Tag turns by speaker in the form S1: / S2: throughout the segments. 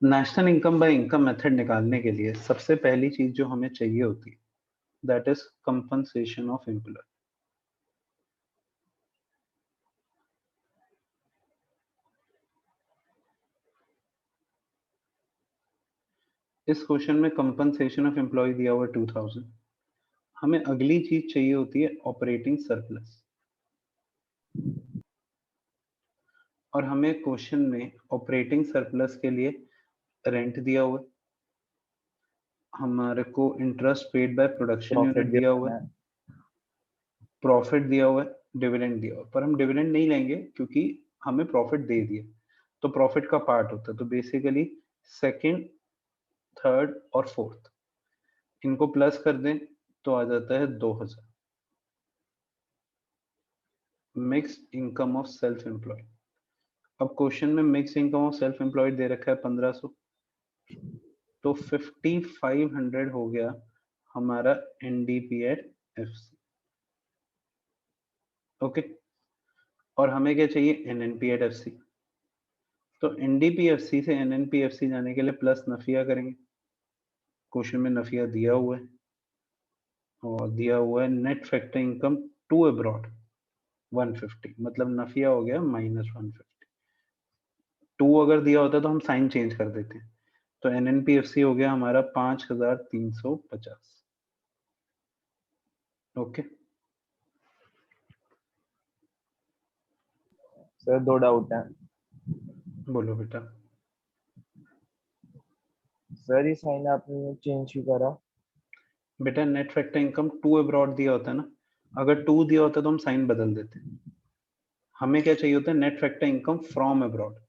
S1: National income by income method निकालने के लिए सबसे पहली चीज जो हमें चाहिए होती है that is compensation of employ. इस क्वेश्चन में कंपनसेशन ऑफ एम्प्लॉय दिया हुआ 2000। हमें अगली चीज चाहिए होती है ऑपरेटिंग सरप्लस, और हमें क्वेश्चन में ऑपरेटिंग सरप्लस के लिए रेंट दिया हुआ है, हमारे को interest paid by production unit
S2: profit
S1: दिया हुआ है, प्रॉफिट दिया हुआ है, डिविडेंड दिया हुआ है। पर हम डिविडेंड नहीं लेंगे क्योंकि हमें प्रॉफिट दे दिया, तो प्रॉफिट का पार्ट होता है। तो बेसिकली सेकंड, थर्ड और फोर्थ इनको प्लस कर दें तो आ जाता है 2000। Mix income of self employed. अब क्वेश्चन में mix income of self employed दे रखा है 1500, तो 5500 हो गया हमारा एनडीपी एट एफसी। ओके, और हमें क्या चाहिए, एनएनपी एट एफसी। तो एनडीपीएफसी से एनएनपीएफसी जाने के लिए प्लस नफिया करेंगे। क्वेश्चन में नफिया दिया हुआ है, और दिया हुआ है net factor income to abroad 150, मतलब नफिया हो गया -150। टू अगर दिया होता तो हम साइन चेंज कर देते। तो एनएनपीएफसी हो गया हमारा 5350। ओके
S2: सर 2 डाउट है।
S1: बोलो बेटा।
S2: सर ये साइन आपने चेंज क्यों करा?
S1: बेटा net factor income to abroad दिया होता है ना, अगर टू दिया होता तो हम साइन बदल देते। हमें क्या चाहिए होता है, net factor income from abroad.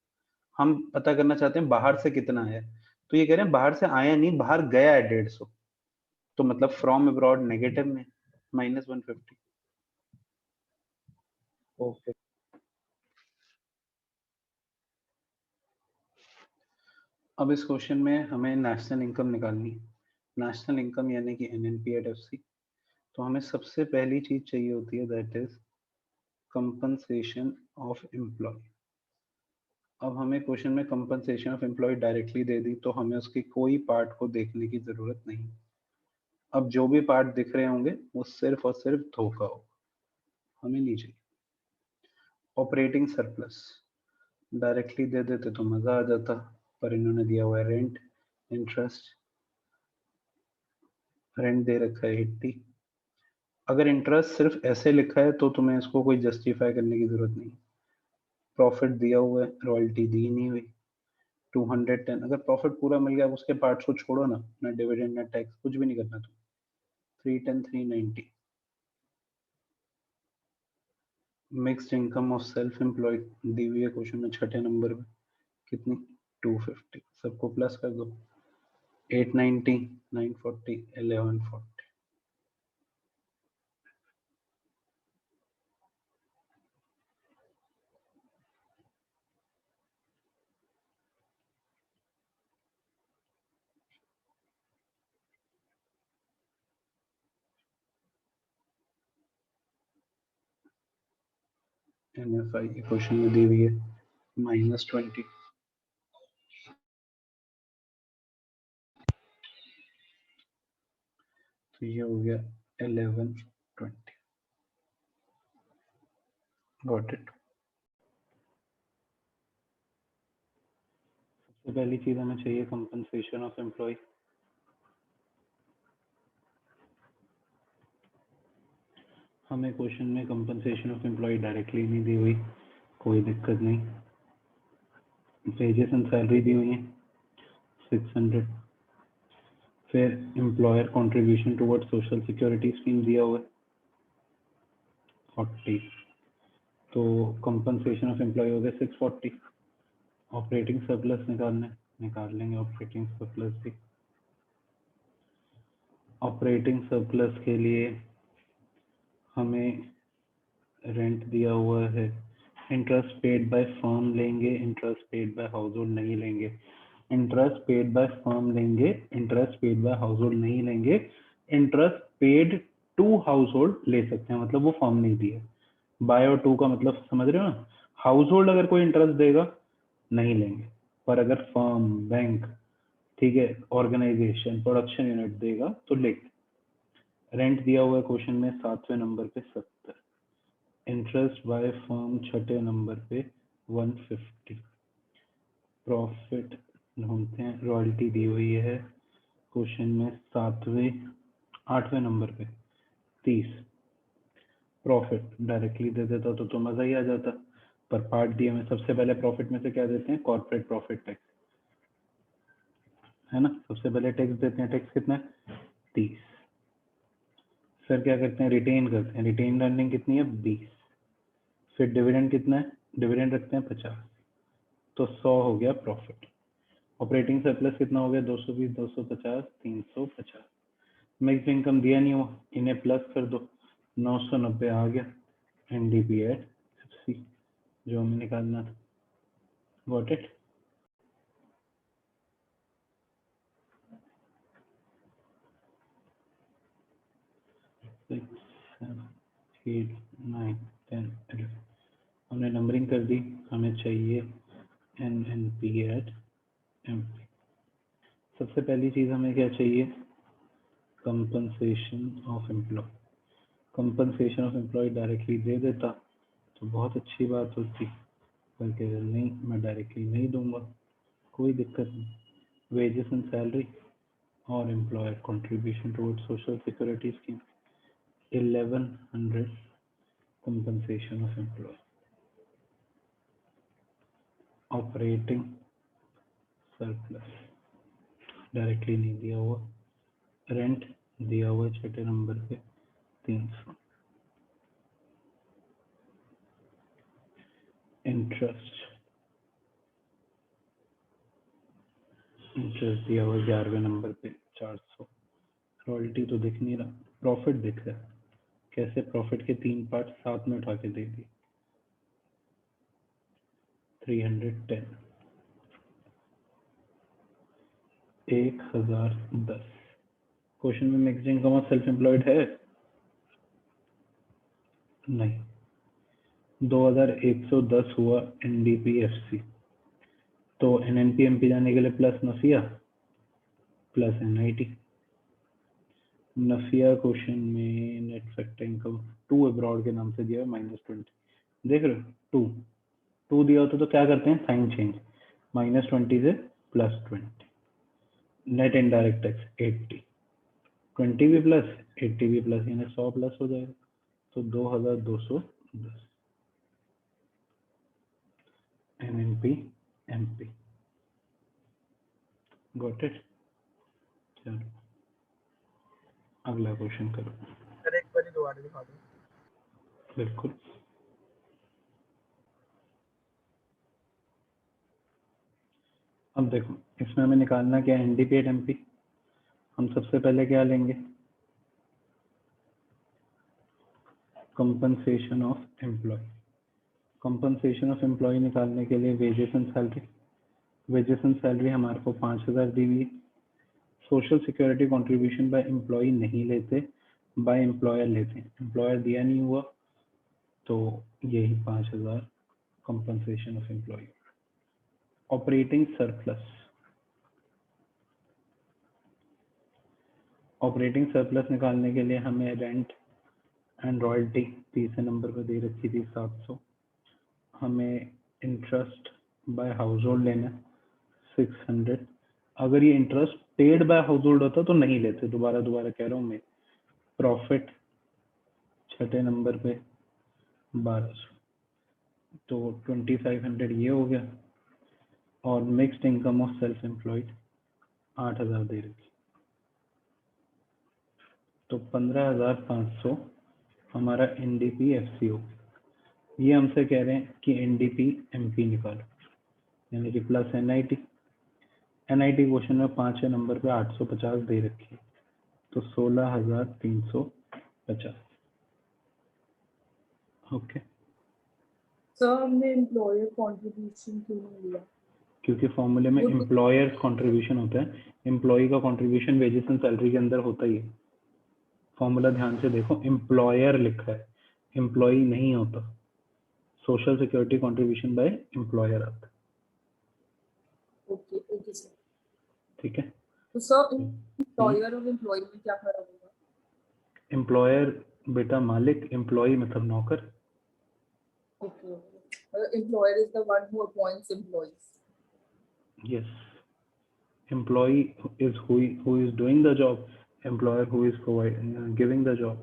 S1: हम पता करना चाहते हैं बाहर से कितना आया, तो ये कह रहे हैं बाहर से आया नहीं, बाहर गया है 150, तो मतलब फ्रॉम अब्रॉड नेगेटिव में -150।
S2: ओके।
S1: अब इस क्वेश्चन में हमें नेशनल इनकम निकालनी है, नेशनल इनकम यानी कि एनएनपीएट। तो हमें सबसे पहली चीज चाहिए होती है that is compensation of employ. अब हमें क्वेश्चन में कंपनसेशन ऑफ एम्प्लॉय डायरेक्टली दे दी, तो हमें उसकी कोई पार्ट को देखने की जरूरत नहीं। अब जो भी पार्ट दिख रहे होंगे वो सिर्फ और सिर्फ धोखा होगा, हमें नहीं चाहिए। ऑपरेटिंग सरप्लस डायरेक्टली दे देते तो मजा आ जाता, पर इन्होंने दिया हुआ है रेंट, इंटरेस्ट। रेंट दे रखा है 80। अगर इंटरेस्ट सिर्फ ऐसे लिखा है तो तुम्हें इसको कोई जस्टिफाई करने की जरूरत नहीं। प्रॉफिट दिया हुआ है, रॉयल्टी दी नहीं हुई। 210, अगर प्रॉफिट पूरा मिल गया उसके पार्ट्स को छोड़ो ना, ना डिविडेंड ना टैक्स, कुछ भी नहीं करना तुम। 310, 390। Mixed income of self employed दी हुई है क्वेश्चन में छठे नंबर पे, कितनी, 250। सबको प्लस कर दो, 890, 940, 1140। एनएफआई क्वेश्चन में दी हुई है -20। तो ये हो गया 1120। Got it. सबसे पहली चीज हमें चाहिए कंपनसेशन ऑफ एम्प्लॉय। हमें क्वेश्चन में कंपनसेशन ऑफ एम्प्लॉय डायरेक्टली नहीं दी हुई, कोई दिक्कत नहीं। वेजेस एंड सैलरी दी हुई है 600। फिर employer contribution toward social security scheme दिया हुआ है 40। तो कंपनसेशन ऑफ एम्प्लॉय हो गया 640। ऑपरेटिंग सरप्लस निकाल लेंगे ऑपरेटिंग सरप्लस भी। ऑपरेटिंग सरप्लस के लिए हमें रेंट दिया हुआ है, इंटरेस्ट पेड बाय फर्म लेंगे, interest paid by household नहीं लेंगे। इंटरेस्ट पेड बाय फर्म लेंगे, interest paid by household नहीं लेंगे। Interest paid to household ले सकते हैं, मतलब वो फर्म नहीं दिया। बाय और टू का मतलब समझ रहे हो ना, हाउस होल्ड अगर कोई इंटरेस्ट देगा नहीं लेंगे। पर अगर फर्म, बैंक, ठीक है, ऑर्गेनाइजेशन, प्रोडक्शन यूनिट देगा तो लिख। रेंट दिया हुआ है क्वेश्चन में 7वें नंबर पे 70, इंटरेस्ट बाय फर्म छठे नंबर पे 150, प्रॉफिट ढूंढते हैं, रॉयल्टी दी हुई है क्वेश्चन में 8वें नंबर पे 30, प्रॉफिट डायरेक्टली दे देता तो मजा ही आ जाता, पर पार्ट दिए में सबसे पहले प्रॉफिट में से क्या देते हैं, कॉर्पोरेट प्रॉफिट टैक्स, है ना, सबसे पहले टैक्स देते हैं, टैक्स कितना है 30, फिर क्या करते हैं, रिटेन करते हैं, रिटेन अर्निंग कितनी है 20, फिर डिविडेंड कितना है, डिविडेंड रखते हैं 50, तो 100 हो गया प्रॉफिट। ऑपरेटिंग सरप्लस कितना हो गया, 220, 250, 350। मिक्स इनकम दिया नहीं हुआ, इन्हें प्लस कर दो, 990 आ गया, एनडीपी एट एफसी जो हमें निकालना था। Got it? एट 9 10 11 हमने नंबरिंग कर दी, हमें चाहिए एनएनपी एट एमपी। सबसे पहली चीज हमें क्या चाहिए, compensation of employ. Compensation of employ directly दे देता तो बहुत अच्छी बात होती, बल्कि अगर नहीं, मैं डायरेक्टली नहीं दूंगा, कोई दिक्कत नहीं। वेजेस एंड सैलरी और employer contribution towards social security scheme 1100, compensation of employ. Operating surplus directly नहीं दिया हुआ, रेंट दिया हुआ छठे नंबर पे 300, इंटरेस्ट दिया हुआ 11वें नंबर पे 400, रॉयल्टी तो दिख नहीं रहा, प्रॉफिट दिख रहा है, कैसे, प्रॉफिट के 3 पार्ट साथ में उठा के दे दिए, 310, 1010। क्वेश्चन में mixed income of self employed है? नहीं। 2110 हुआ एनडीपीएफसी, तो एनएनपी एमपी जाने के लिए plus Nafiya plus NIT. Nafiya question में नेट फैक्टर इनकम 2 अब्रॉड के नाम से दिया है -20, देख रहे हो 2 दिया होता तो क्या करते हैं, साइन चेंज, -20 से +20। नेट इनडायरेक्ट टैक्स 80, 20 भी प्लस 80 भी प्लस, यानी 100 प्लस हो जाएगा, तो 2210 एनएनपी एमपी। Got it? चलो अगला क्वेश्चन करो।
S2: सर एक बार दोबारा दिखा दो।
S1: बिल्कुल। अब देखो इसमें हमें निकालना क्या है, एनडीपी एट एमपी। हम सबसे पहले क्या लेंगे, compensation of employ. Compensation of employ निकालने के लिए wages and salary, wages and salary हमारे को 5000 दी हुई है। Social security contribution by employ नहीं लेते, बाय एम्प्लॉयर लेते हैं, एम्प्लॉयर दिया नहीं हुआ तो यही 5000 compensation of employ. Operating surplus, operating surplus निकालने के लिए हमें रेंट एंड रॉयल्टी 30 नंबर पर दे रखी थी 700, हमें इंटरेस्ट बाय हाउस होल्ड लेना 600। अगर ये interest paid by house hold होता तो नहीं लेते, दोबारा कह रहा हूँ मैं। प्रॉफिट छठे नंबर पे 1200, तो 2500 ये हो गया, और mixed income of self employed 8000 दे रखी, तो 15500 हमारा एनडीपी एफसी हो गया। ये हमसे कह रहे हैं कि एनडीपी एमपी निकालो, यानी कि प्लस एनआईटी। एनआईटी क्वेश्चन में 5वें नंबर पे 850 दे रखी है, तो 16350। ओके,
S3: सर हमने एम्प्लॉयर कंट्रीब्यूशन क्यों नहीं लिया?
S1: क्योंकि फॉर्मूले में एम्प्लॉयर कंट्रीब्यूशन होता है, एम्प्लॉय का कंट्रीब्यूशन वेजेस एंड सैलरी के अंदर होता ही है। फॉर्मूला ध्यान से देखो, एम्प्लॉयर लिखा है, एम्प्लॉय नहीं होता। Social security contribution by employer आता है। ठीक है।
S3: तो सर एम्प्लॉयर और एम्प्लॉय में क्या फर्क होगा?
S1: एम्प्लॉयर बेटा मालिक, एम्प्लॉय मतलब नौकर।
S3: Okay okay, employer is the one who appoints employees.
S1: Yes, employee is who is doing the job, employer who is providing giving the job.